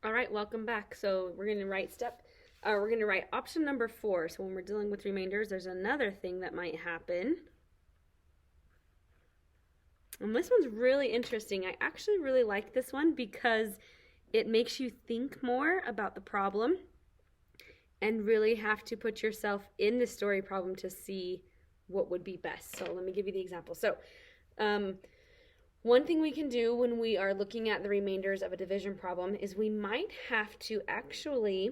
All right, welcome back. So we're going to write option number 4. So when we're dealing with remainders, there's another thing that might happen. And this one's really interesting. I actually really like this one because it makes you think more about the problem and really have to put yourself in the story problem to see what would be best. So let me give you the example. So one thing we can do when we are looking at the remainders of a division problem is we might have to actually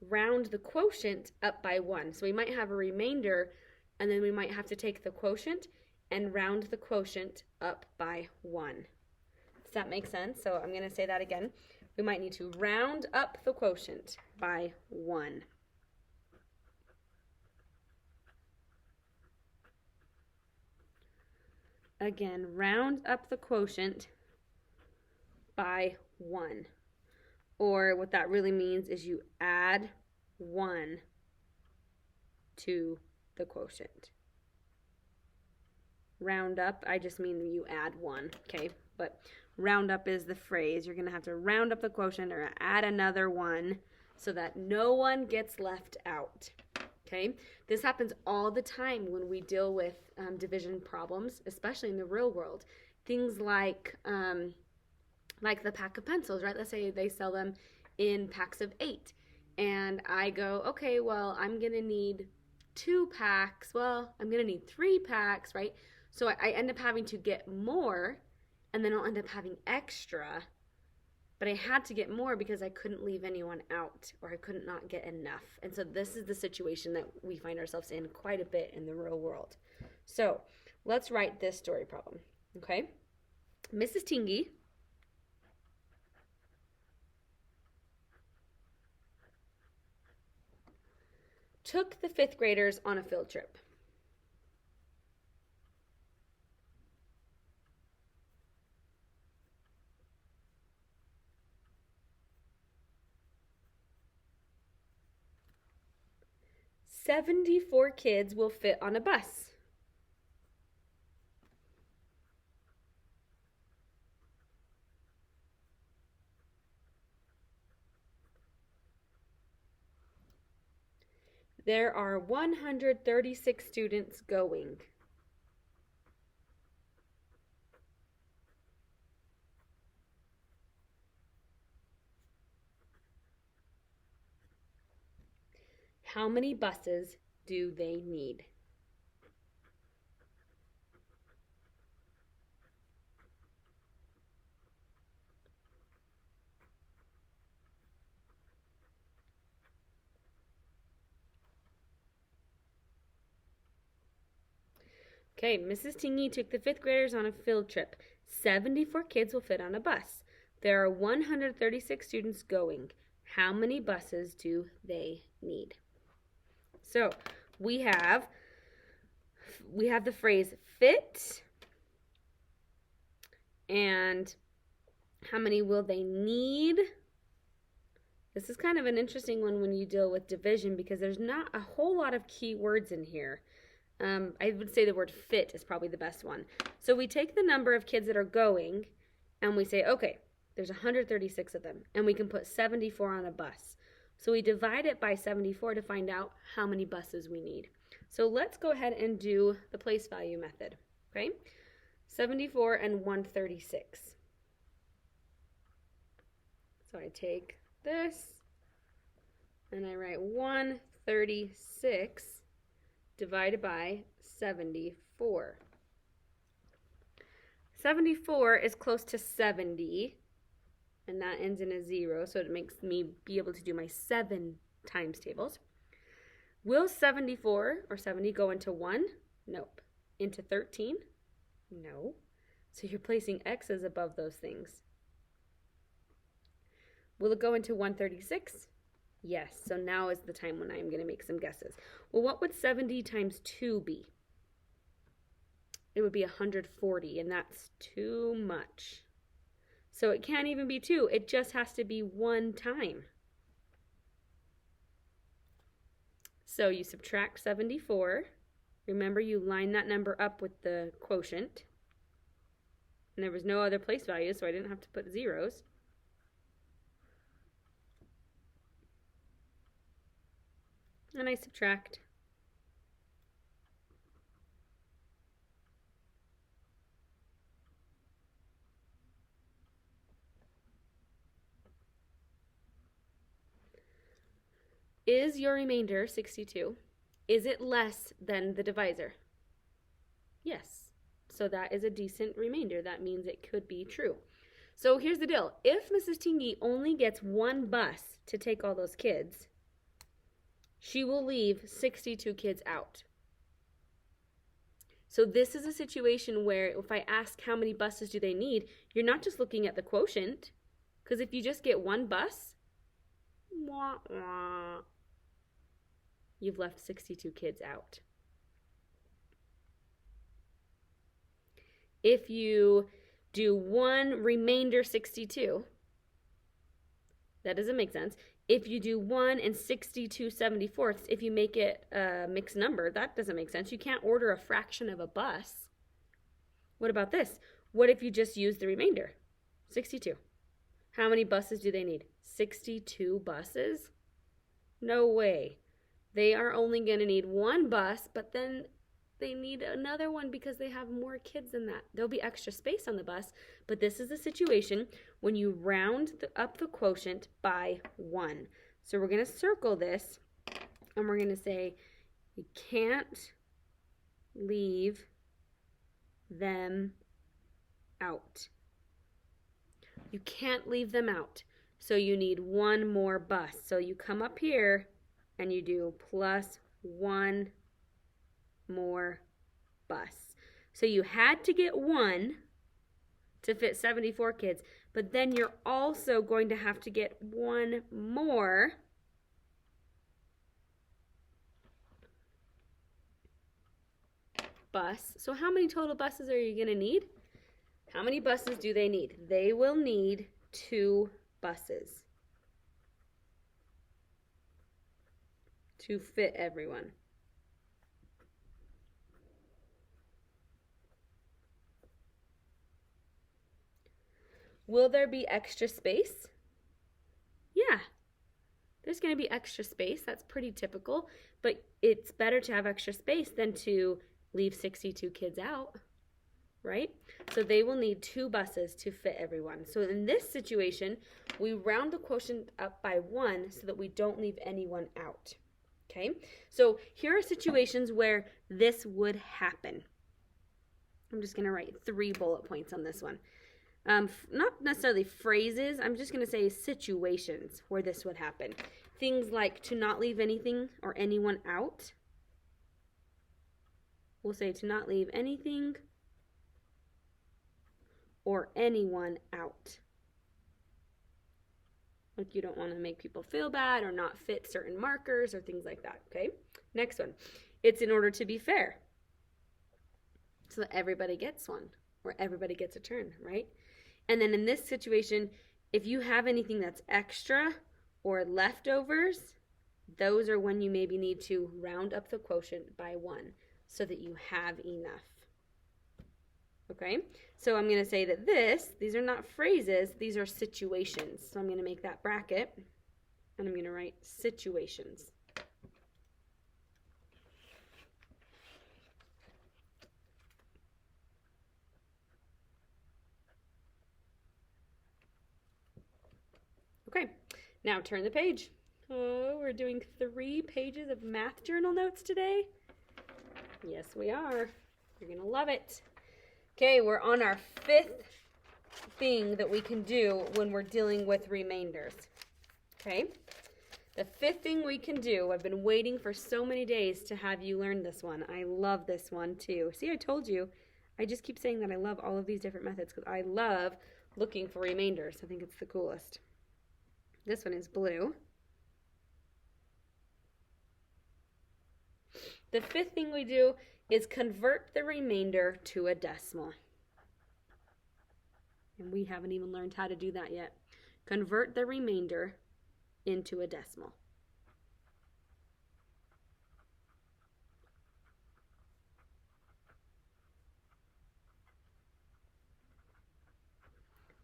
round the quotient up by 1. So we might have a remainder, and then we might have to take the quotient and round the quotient up by 1. Does that make sense? So I'm going to say that again. We might need to round up the quotient by 1. Again, round up the quotient by 1. Or what that really means is you add 1 to the quotient. Round up, I just mean you add 1, okay? But round up is the phrase. You're going to have to round up the quotient or add another 1 so that no one gets left out, okay? This happens all the time when we deal with division problems, especially in the real world. Things like the pack of pencils, right? Let's say they sell them in packs of 8. And I go, okay, well, I'm going to need 2 packs. Well, I'm going to need 3 packs, right? So I end up having to get more, and then I'll end up having extra. But I had to get more because I couldn't leave anyone out, or I couldn't not get enough. And so this is the situation that we find ourselves in quite a bit in the real world. So let's write this story problem, okay? Mrs. Tingy took the 5th graders on a field trip. "74 kids will fit on a bus." There are 136 students going. How many buses do they need? Okay, Mrs. Tingy took the 5th graders on a field trip. 74 kids will fit on a bus. There are 136 students going. How many buses do they need? So we have the phrase fit, and how many will they need? This is kind of an interesting one when you deal with division because there's not a whole lot of key words in here. I would say the word fit is probably the best one. So we take the number of kids that are going and we say, okay, there's 136 of them, and we can put 74 on a bus. So we divide it by 74 to find out how many buses we need. So let's go ahead and do the place value method, okay? 74 and 136. So I take this and I write 136 divided by 74. 74 is close to 70, and that ends in a 0, so it makes me be able to do my 7 times tables. Will 74 or 70 go into 1? Nope. Into 13? No. So you're placing X's above those things. Will it go into 136? Yes, so now is the time when I'm going to make some guesses. Well, what would 70 times 2 be? It would be 140, and that's too much. So it can't even be 2. It just has to be 1 time. So you subtract 74. Remember, you line that number up with the quotient. And there was no other place value, so I didn't have to put zeros. and I subtract. Is your remainder 62? Is it less than the divisor? Yes. So that is a decent remainder. That means it could be true. So here's the deal. If Mrs. Tingy only gets one bus to take all those kids, she will leave 62 kids out. So this is a situation where if I ask how many buses do they need, you're not just looking at the quotient, because if you just get one bus, wah, wah, you've left 62 kids out. If you do 1 remainder 62, that doesn't make sense. If you do 1 and 62 74ths, if you make it a mixed number, that doesn't make sense. You can't order a fraction of a bus. What about this? What if you just use the remainder? 62. How many buses do they need? 62 buses? No way. They are only going to need 1 bus, but then they need another one because they have more kids than that. There'll be extra space on the bus, but this is a situation when you round up the quotient by 1. So we're going to circle this, and we're going to say you can't leave them out. You can't leave them out. So you need 1 more bus. So you come up here and you do plus 1 more bus. So you had to get 1 to fit 74 kids, but then you're also going to have to get 1 more bus. So how many total buses are you going to need? How many buses do they need? They will need 2 buses to fit everyone. Will there be extra space? Yeah, there's going to be extra space. That's pretty typical, but it's better to have extra space than to leave 62 kids out, right? So they will need 2 buses to fit everyone. So in this situation, we round the quotient up by 1 so that we don't leave anyone out, okay? So here are situations where this would happen. I'm just going to write 3 bullet points on this one. Not necessarily phrases, I'm just going to say situations where this would happen. Things like to not leave anything or anyone out. We'll say to not leave anything or anyone out. Like you don't want to make people feel bad or not fit certain markers or things like that, okay? Next one. It's in order to be fair. So that everybody gets one or everybody gets a turn, right? And then in this situation, if you have anything that's extra or leftovers, those are when you maybe need to round up the quotient by 1 so that you have enough. Okay, so I'm going to say that these are not phrases, these are situations. So I'm going to make that bracket, and I'm going to write situations. Okay, now turn the page. Oh, we're doing 3 pages of math journal notes today. Yes, we are. You're going to love it. Okay, we're on our 5th thing that we can do when we're dealing with remainders. Okay, the 5th thing we can do, I've been waiting for so many days to have you learn this one. I love this one too. See, I told you. I just keep saying that I love all of these different methods because I love looking for remainders. I think it's the coolest. This one is blue. The 5th thing we do is convert the remainder to a decimal. And we haven't even learned how to do that yet. Convert the remainder into a decimal.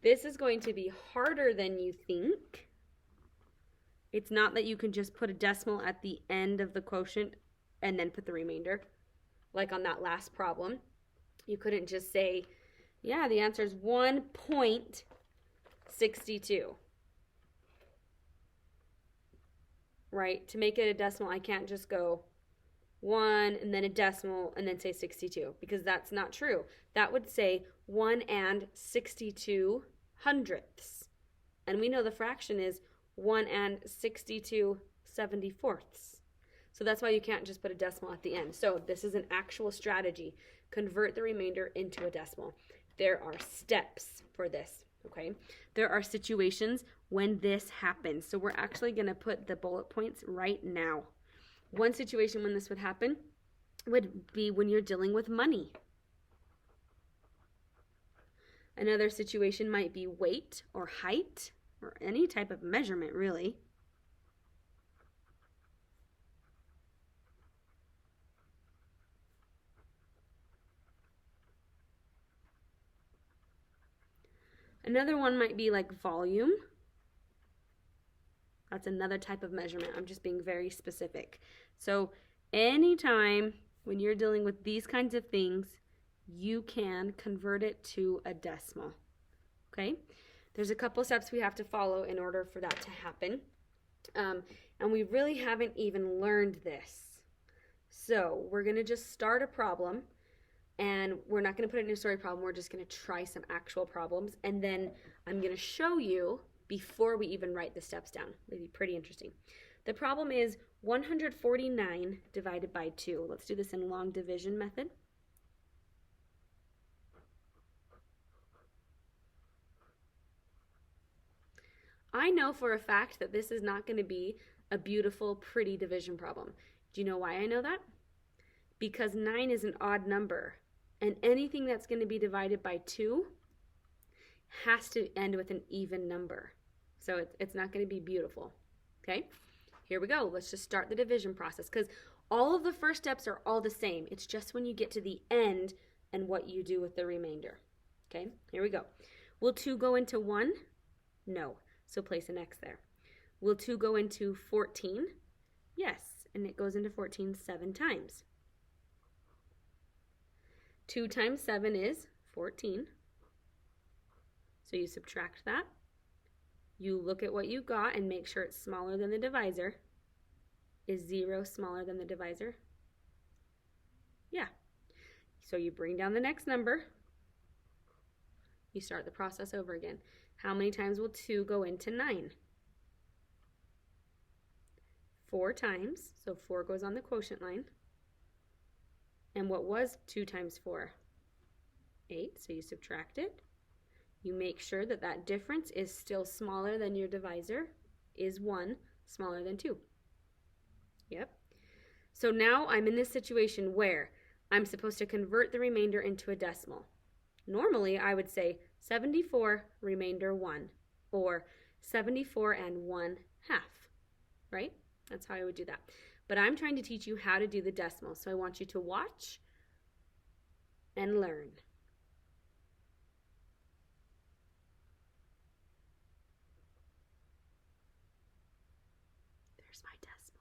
This is going to be harder than you think It's not that you can just put a decimal at the end of the quotient and then put the remainder. Like on that last problem, you couldn't just say, yeah, the answer is 1.62. Right? To make it a decimal, I can't just go 1 and then a decimal and then say 62, because that's not true. That would say 1 and 62 hundredths. And we know the fraction is 1 and 62 74ths. So that's why you can't just put a decimal at the end. So this is an actual strategy. Convert the remainder into a decimal. There are steps for this, okay? There are situations when this happens. So we're actually going to put the bullet points right now. One situation when this would happen would be when you're dealing with money. Another situation might be weight or height or any type of measurement, really. Another one might be like volume. That's another type of measurement. I'm just being very specific. So anytime when you're dealing with these kinds of things, you can convert it to a decimal. Okay? There's a couple steps we have to follow in order for that to happen. And we really haven't even learned this. So we're going to just start a problem. And we're not going to put it in a story problem. We're just going to try some actual problems. And then I'm going to show you before we even write the steps down. It'll be pretty interesting. The problem is 149 divided by 2. Let's do this in long division method. I know for a fact that this is not going to be a beautiful, pretty division problem. Do you know why I know that? Because 9 is an odd number. And anything that's going to be divided by 2 has to end with an even number. So it's not going to be beautiful. Okay? Here we go. Let's just start the division process, because all of the first steps are all the same. It's just when you get to the end and what you do with the remainder. Okay? Here we go. Will 2 go into 1? No. So place an X there. Will 2 go into 14? Yes. And it goes into 14 7 times. 2 times 7 is 14. So you subtract that. You look at what you got and make sure it's smaller than the divisor. Is 0 smaller than the divisor? Yeah. So you bring down the next number. You start the process over again. How many times will 2 go into 9? 4 times. So 4 goes on the quotient line. And what was 2 times 4? 8. So you subtract it. You make sure that that difference is still smaller than your divisor. Is 1 smaller than 2? Yep. So now I'm in this situation where I'm supposed to convert the remainder into a decimal. Normally I would say 74 remainder 1, or 74 and 1/2, right? That's how I would do that. But I'm trying to teach you how to do the decimal, so I want you to watch and learn. There's my decimal.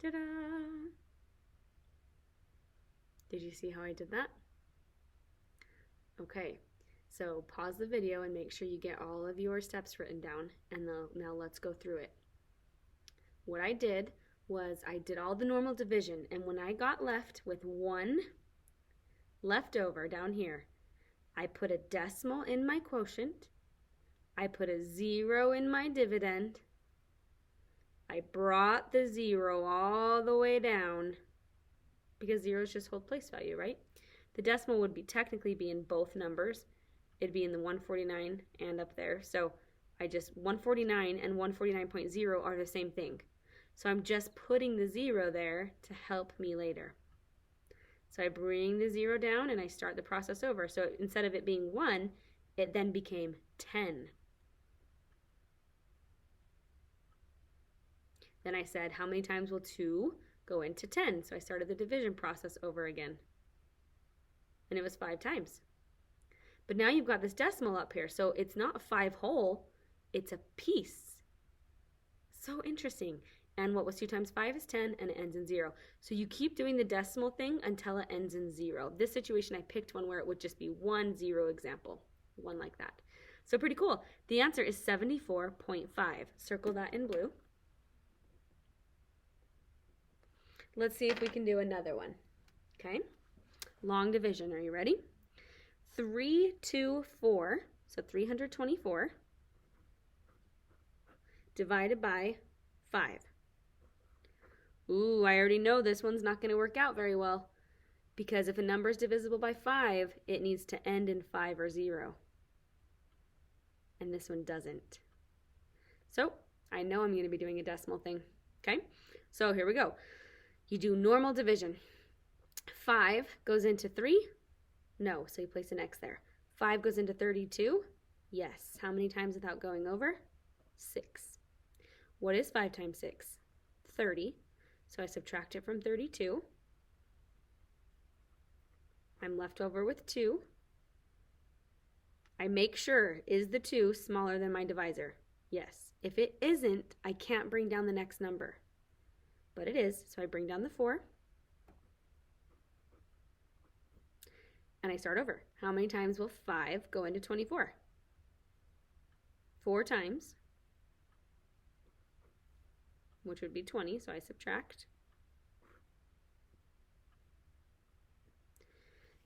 Ta-da! Did you see how I did that? Okay, so pause the video and make sure you get all of your steps written down, and now let's go through it. What I did was I did all the normal division, and when I got left with 1 left over down here, I put a decimal in my quotient, I put a 0 in my dividend, I brought the 0 all the way down, because zeros just hold place value, right? The decimal would technically be in both numbers. It'd be in the 149 and up there. So I just 149 and 149.0 are the same thing. So I'm just putting the 0 there to help me later. So I bring the 0 down and I start the process over. So instead of it being 1, it then became 10. Then I said, how many times will 2 go into 10? So I started the division process over again. And it was 5 times. But now you've got this decimal up here. So it's not 5 whole, it's a piece. So interesting. And what was 2 times 5 is 10, and it ends in 0. So you keep doing the decimal thing until it ends in 0. This situation, I picked one where it would just be 1 0 example. One like that. So pretty cool. The answer is 74.5. Circle that in blue. Let's see if we can do another one. Okay? Long division. Are you ready? 3, 2, 4. So 324 divided by 5. Ooh, I already know this one's not going to work out very well, because if a number is divisible by 5, it needs to end in 5 or 0. And this one doesn't. So I know I'm going to be doing a decimal thing. Okay, so here we go. You do normal division. 5 goes into 3. No, so you place an X there. 5 goes into 32. Yes. How many times without going over? 6. What is 5 times 6? 30. So I subtract it from 32. I'm left over with 2. I make sure, is the 2 smaller than my divisor? Yes. If it isn't, I can't bring down the next number. But it is, so I bring down the 4. And I start over. How many times will 5 go into 24? 4 times, which would be 20, so I subtract.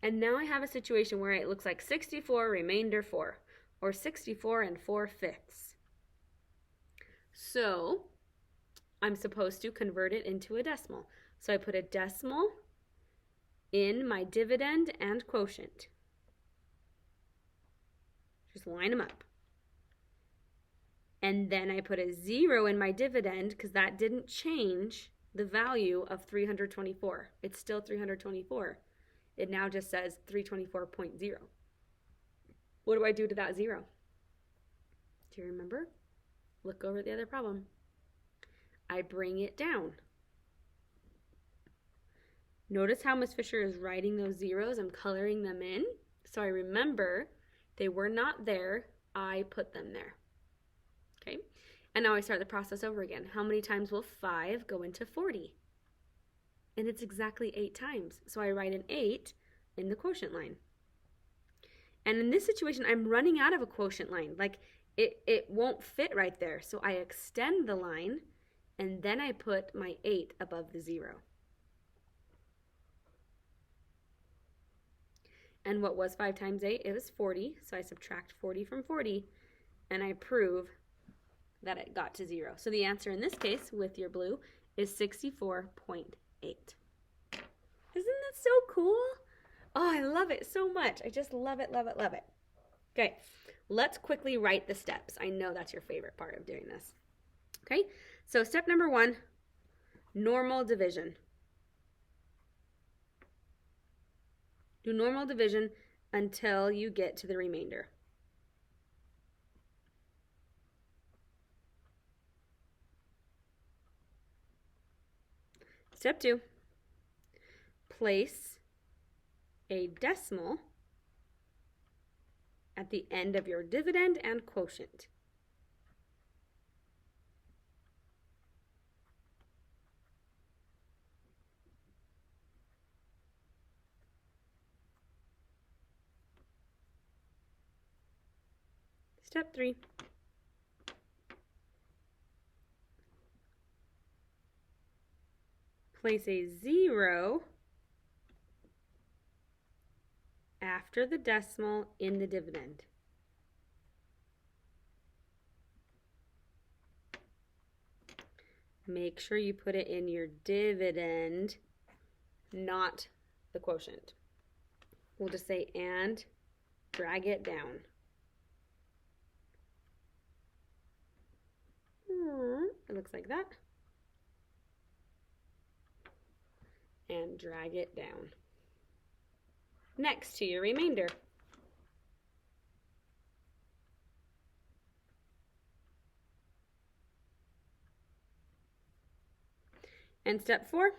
And now I have a situation where it looks like 64 remainder 4, or 64 and 4/5. So I'm supposed to convert it into a decimal. So I put a decimal in my dividend and quotient. Just line them up. And then I put a 0 in my dividend because that didn't change the value of 324. It's still 324. It now just says 324.0. What do I do to that 0? Do you remember? Look over at the other problem. I bring it down. Notice how Ms. Fisher is writing those zeros. I'm coloring them in. So I remember they were not there. I put them there. Okay? And now I start the process over again. How many times will 5 go into 40? And it's exactly 8 times. So I write an 8 in the quotient line. And in this situation, I'm running out of a quotient line. Like it won't fit right there. So I extend the line, and then I put my 8 above the 0. And what was 5 times 8? It was 40. So I subtract 40 from 40, and I prove that it got to 0. So the answer in this case, with your blue, is 64.8. Isn't that so cool? Oh, I love it so much. I just love it, love it, love it. Okay, let's quickly write the steps. I know that's your favorite part of doing this. Okay, so step number 1, normal division. Do normal division until you get to the remainder. Step 2, place a decimal at the end of your dividend and quotient. Step 3, place a 0 after the decimal in the dividend. Make sure you put it in your dividend, not the quotient. We'll just say and drag it down. looks like that. And drag it down next to your remainder. And step 4,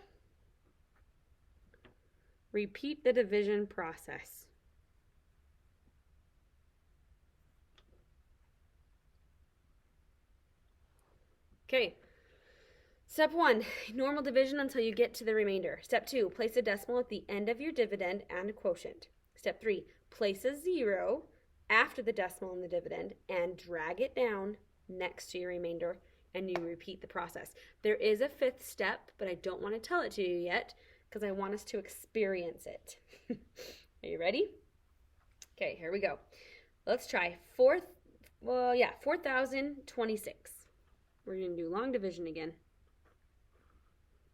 repeat the division process. Okay, step 1, normal division until you get to the remainder. Step 2, place a decimal at the end of your dividend and quotient. Step 3, place a 0 after the decimal and the dividend and drag it down next to your remainder, and you repeat the process. There is a 5th step, but I don't want to tell it to you yet because I want us to experience it. Are you ready? Okay, here we go. Let's try 4,026. We're going to do long division again.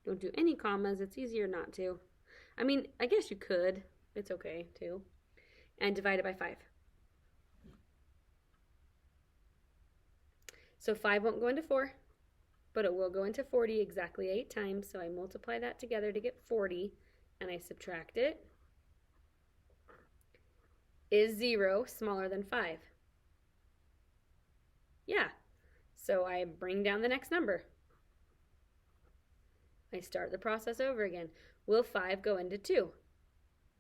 Don't do any commas. It's easier not to. I mean, I guess you could. It's okay, too. And divide it by 5. So 5 won't go into 4, but it will go into 40 exactly 8 times. So I multiply that together to get 40, and I subtract it. Is 0 smaller than 5? Yeah. So I bring down the next number. I start the process over again. Will 5 go into 2?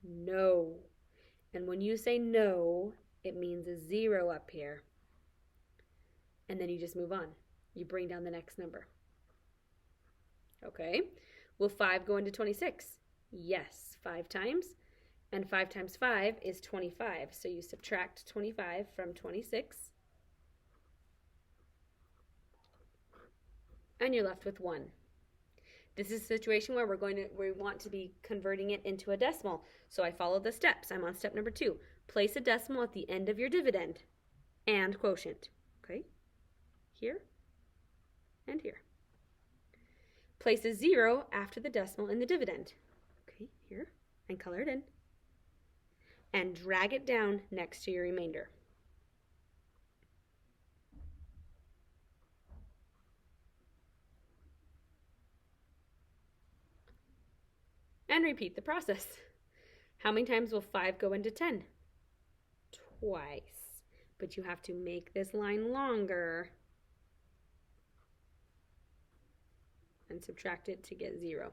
No. And when you say no, it means a 0 up here. And then you just move on. You bring down the next number. Okay. Will 5 go into 26? Yes. 5 times. And 5 times 5 is 25. So you subtract 25 from 26. And you're left with 1. This is a situation where we want to be converting it into a decimal. So I follow the steps. I'm on step number 2. Place a decimal at the end of your dividend and quotient. Okay? Here and here. Place a 0 after the decimal in the dividend. Okay, here, and color it in. And drag it down next to your remainder. And repeat the process. How many times will 5 go into 10? Twice. But you have to make this line longer and subtract it to get 0.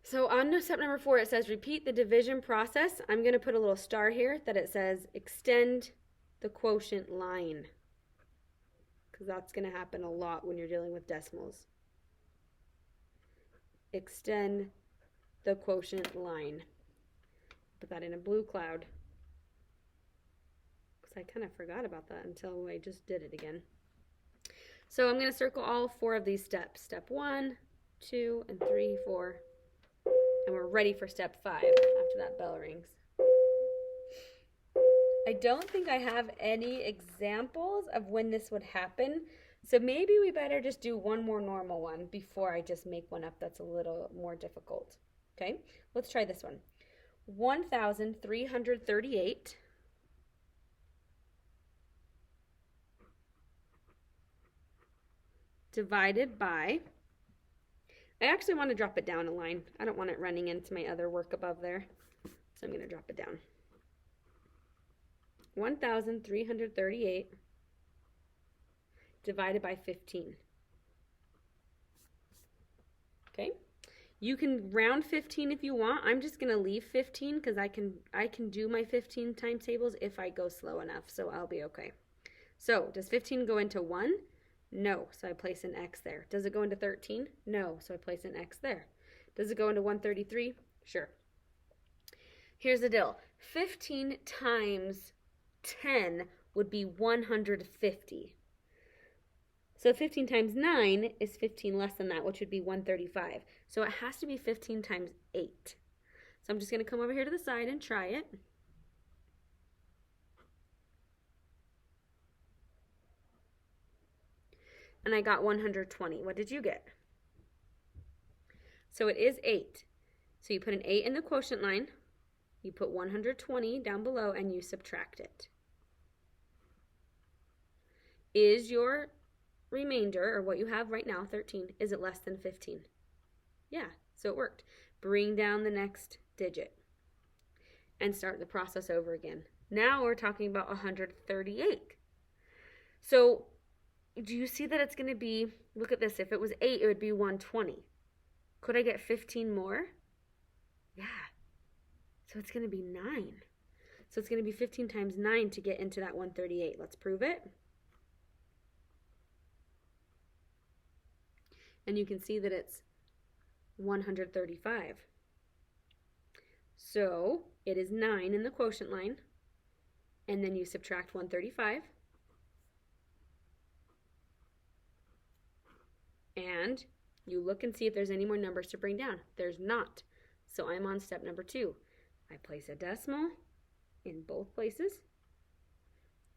So on step number 4, it says repeat the division process. I'm going to put a little star here that it says extend the quotient line, because that's going to happen a lot when you're dealing with decimals. Extend the quotient line. Put that in a blue cloud, because I kind of forgot about that until I just did it again. So I'm going to circle all 4 of these steps. Step 1, 2, and 3, 4. And we're ready for step 5 after that bell rings. I don't think I have any examples of when this would happen. So maybe we better just do one more normal one before I just make one up that's a little more difficult. Okay, let's try this one. 1,338 divided by, I actually want to drop it down a line. I don't want it running into my other work above there. So I'm going to drop it down. 1,338 divided by 15. Okay, you can round 15 if you want. I'm just going to leave 15 because I can do my 15 timetables if I go slow enough, so I'll be okay. So does 15 go into 1? No, so I place an X there. Does it go into 13? No, so I place an X there. Does it go into 133? Sure. Here's the deal. 15 times 10 would be 150. So 15 times 9 is 15 less than that, which would be 135. So it has to be 15 times 8. So I'm just going to come over here to the side and try it. And I got 120. What did you get? So it is 8. So you put an 8 in the quotient line, you put 120 down below, and you subtract it. Is your remainder, or what you have right now, 13, is it less than 15? Yeah, so it worked. Bring down the next digit and start the process over again. Now we're talking about 138. So do you see that it's going to be, look at this, if it was 8, it would be 120. Could I get 15 more? Yeah. So it's going to be 9. So it's going to be 15 times 9 to get into that 138. Let's prove it. And you can see that it's 135. So it is 9 in the quotient line. And then you subtract 135. And you look and see if there's any more numbers to bring down. There's not. So I'm on step number 2. I place a decimal in both places.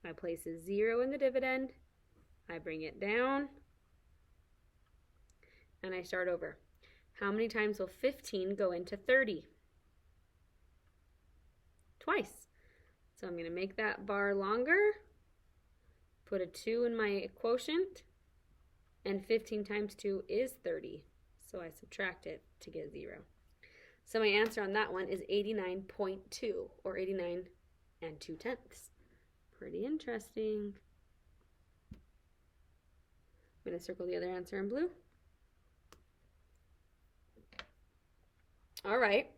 I place a 0 in the dividend. I bring it down. And I start over. How many times will 15 go into 30? Twice. So I'm going to make that bar longer. Put a 2 in my quotient. And 15 times 2 is 30. So I subtract it to get 0. So my answer on that one is 89.2, or 89 2/10. Pretty interesting. I'm going to circle the other answer in blue. All right.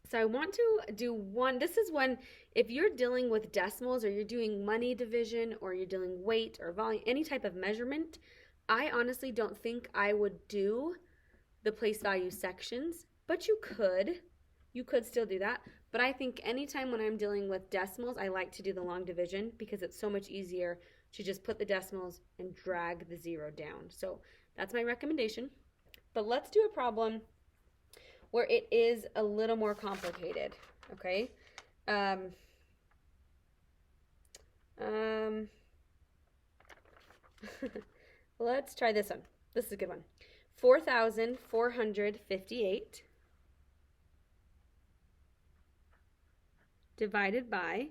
So I want to do one. This is when, if you're dealing with decimals, or you're doing money division, or you're doing weight or volume, any type of measurement, I honestly don't think I would do the place value sections, but you could. You could still do that. But I think anytime when I'm dealing with decimals, I like to do the long division because it's so much easier to just put the decimals and drag the 0 down. So that's my recommendation. But let's do a problem where it is a little more complicated, okay? Let's try this one. This is a good one. 4,458 divided by,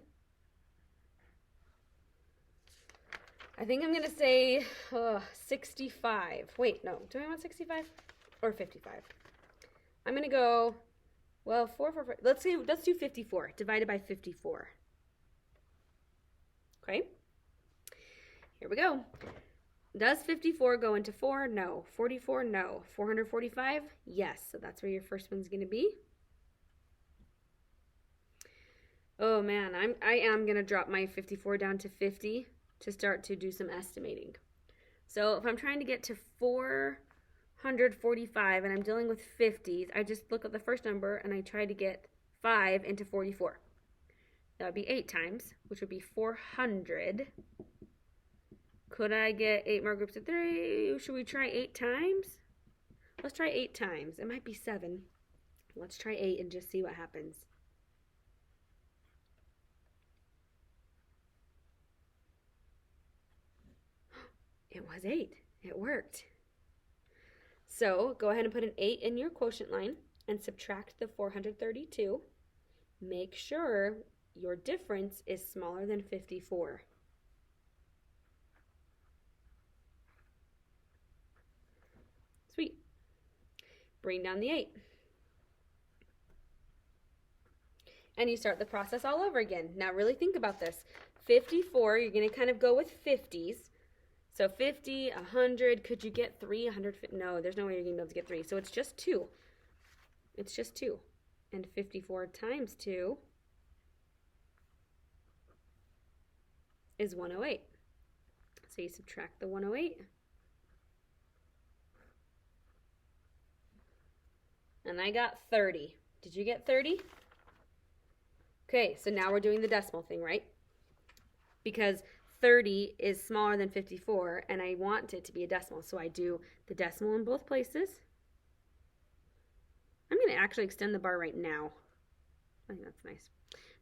I think I'm going to say 65. Wait, no. Do I want 65 or 55? I'm going to go, well, 4. Let's do 54 divided by 54. Okay. Here we go. Does 54 go into 4? No. 44? No. 445? Yes. So that's where your first one's going to be. Oh man, I am going to drop my 54 down to 50 to start to do some estimating. So if I'm trying to get to 445 and I'm dealing with 50s, I just look at the first number and I try to get 5 into 44. That would be 8 times, which would be 400. Could I get 8 more groups of 3? Should we try 8 times? Let's try 8 times. It might be 7. Let's try 8 and just see what happens. It was 8. It worked. So go ahead and put an 8 in your quotient line and subtract the 432. Make sure your difference is smaller than 54. Sweet. Bring down the 8. And you start the process all over again. Now really think about this. 54, you're going to kind of go with 50s. So 50, 100, could you get 3? 100, no, there's no way you're going to be able to get 3. So it's just 2. It's just 2. And 54 times 2 is 108. So you subtract the 108. And I got 30. Did you get 30? Okay, so now we're doing the decimal thing, right? Because 30 is smaller than 54, and I want it to be a decimal, so I do the decimal in both places. I'm going to actually extend the bar right now. I think that's nice.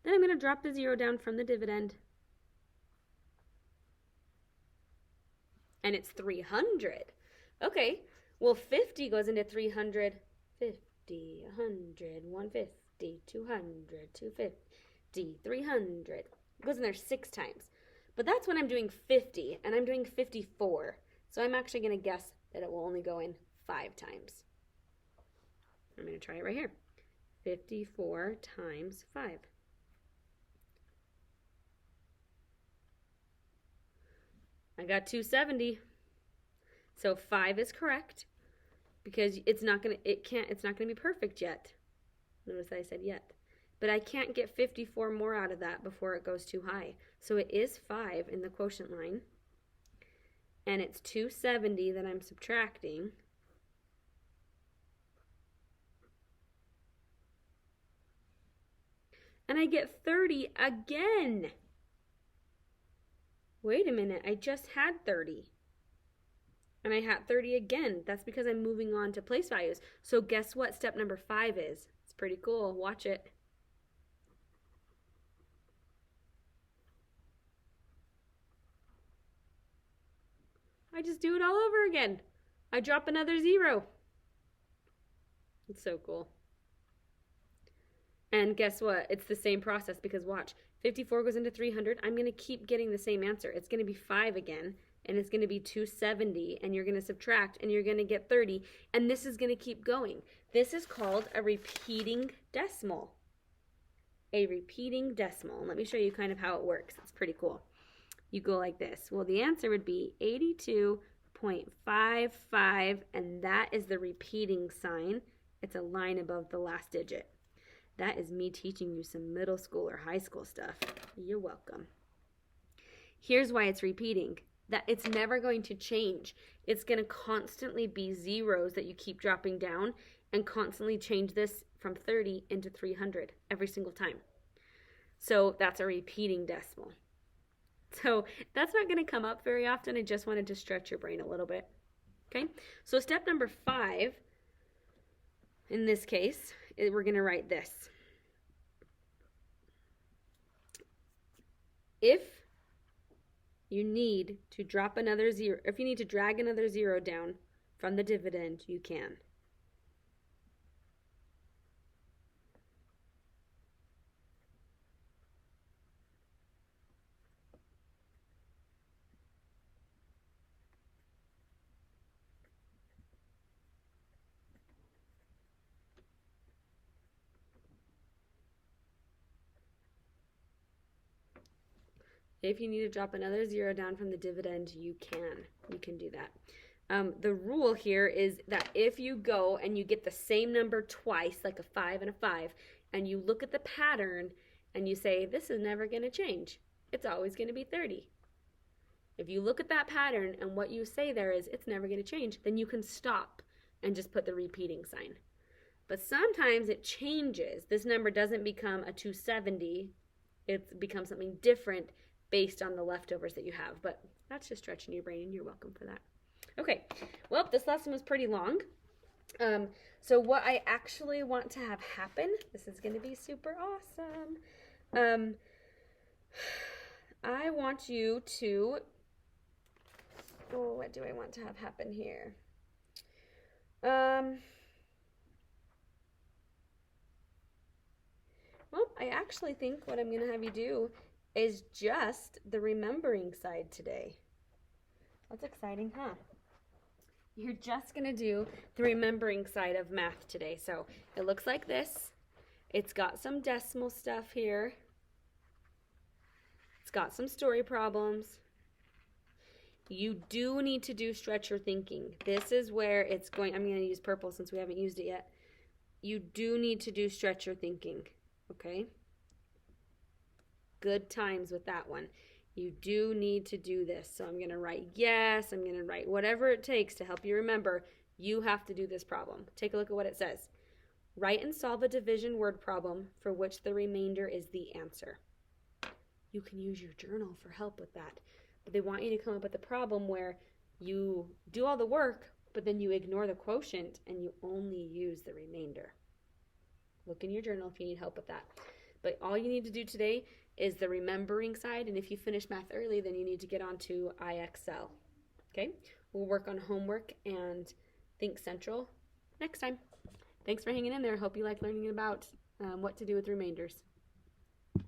Then I'm going to drop the 0 down from the dividend. And it's 300. Okay, well 50 goes into 300. 50, 100, 150, 200, 250, 300. It goes in there 6 times. But that's when I'm doing 50, and I'm doing 54. So I'm actually going to guess that it will only go in 5 times. I'm going to try it right here. 54 times 5. I got 270. So 5 is correct because it's not going to be perfect yet. Notice I said yet. But I can't get 54 more out of that before it goes too high. So it is 5 in the quotient line. And it's 270 that I'm subtracting. And I get 30 again. Wait a minute, I just had 30. And I had 30 again. That's because I'm moving on to place values. So guess what step number 5 is? It's pretty cool. Watch it. I just do it all over again. I drop another 0. It's so cool. And guess what? It's the same process because watch, 54 goes into 300. I'm going to keep getting the same answer. It's going to be 5 again, and it's going to be 270, and you're going to subtract, and you're going to get 30, and this is going to keep going. This is called a repeating decimal. A repeating decimal. And let me show you kind of how it works. It's pretty cool. You go like this. Well, the answer would be 82.55, and that is the repeating sign. It's a line above the last digit. That is me teaching you some middle school or high school stuff. You're welcome. Here's why it's repeating. That it's never going to change. It's going to constantly be zeros that you keep dropping down and constantly change this from 30 into 300 every single time. So that's a repeating decimal. So that's not going to come up very often. I just wanted to stretch your brain a little bit. Okay, so step number 5, in this case, we're going to write this. If you need to drop another 0, if you need to drag another 0 down from the dividend, you can. If you need to drop another 0 down from the dividend, you can. You can do that. The rule here is that if you go and you get the same number twice, like a 5 and a 5, and you look at the pattern and you say, this is never going to change. It's always going to be 30. If you look at that pattern and what you say there is, it's never going to change, then you can stop and just put the repeating sign. But sometimes it changes. This number doesn't become a 270. It becomes something different based on the leftovers that you have. But that's just stretching your brain, and you're welcome for that. Okay, well, this lesson was pretty long. So what I actually want to have happen, this is going to be super awesome. I want you to, what do I want to have happen here? Well, I actually think what I'm going to have you do is just the remembering side today. That's exciting, huh? You're just going to do the remembering side of math today. So it looks like this. It's got some decimal stuff here. It's got some story problems. You do need to do stretch your thinking. This is where it's going. I'm going to use purple since we haven't used it yet. You do need to do stretch your thinking, okay? Good times with that one. You do need to do this. So I'm going to write yes. I'm going to write whatever it takes to help you remember. You have to do this problem. Take a look at what it says. Write and solve a division word problem for which the remainder is the answer. You can use your journal for help with that. But they want you to come up with a problem where you do all the work, but then you ignore the quotient and you only use the remainder. Look in your journal if you need help with that. But all you need to do today is the remembering side, and if you finish math early, then you need to get on to IXL. Okay? We'll work on homework and Think Central next time. Thanks for hanging in there. Hope you like learning about what to do with remainders.